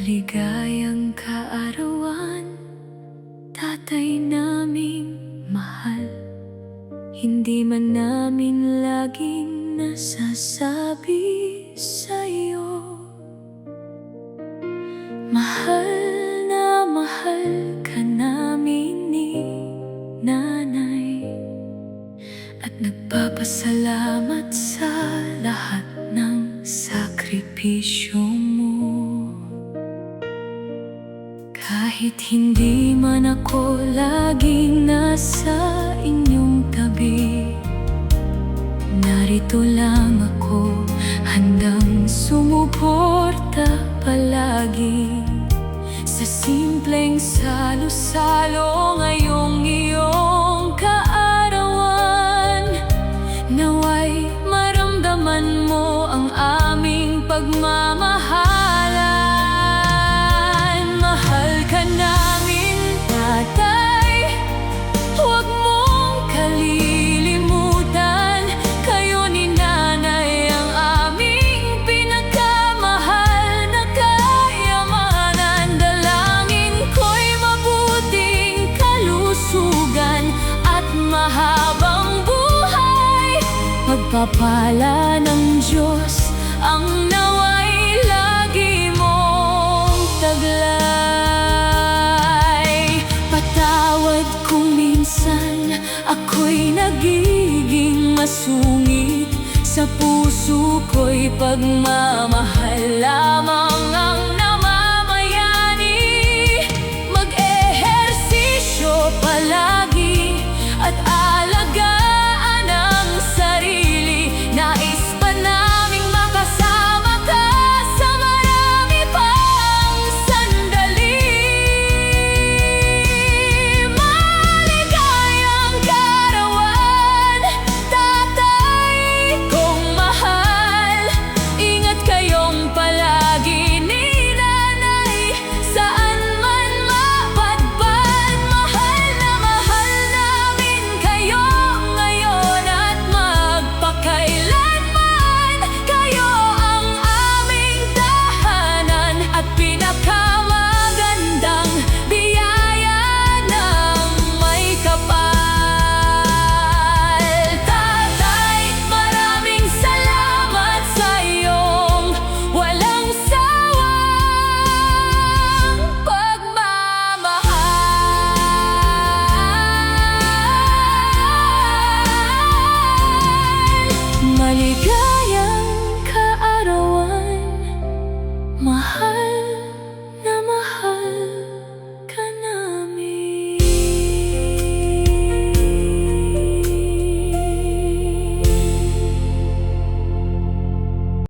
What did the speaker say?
Maligayang kaarawan, tatay naming mahal. Hindi man namin laging nasasabi sa'yo, mahal na mahal ka namin ni nanay. At nagpapasalamat sa lahat ng sakripisyo mo. Kahit hindi man ako laging nasa inyong tabi, narito lang ako, handang sumuporta palagi. Sa simpleng salo-salo ngayong iyong kaarawan, naway maramdaman mo ang aming pagmamahalan. Mahal ka namin, tatay, huwag mong kalilimutan. Kayo ni nanay ang aming pinakamahal na kayamanan. Dalangin ko'y mabuting kalusugan at mahabang buhay. Pagpapala ng Diyos ang naway lagi mong taglay. Patawad kung minsan ako'y nagiging masungit. Sa puso ko'y pagmamahal lamang ang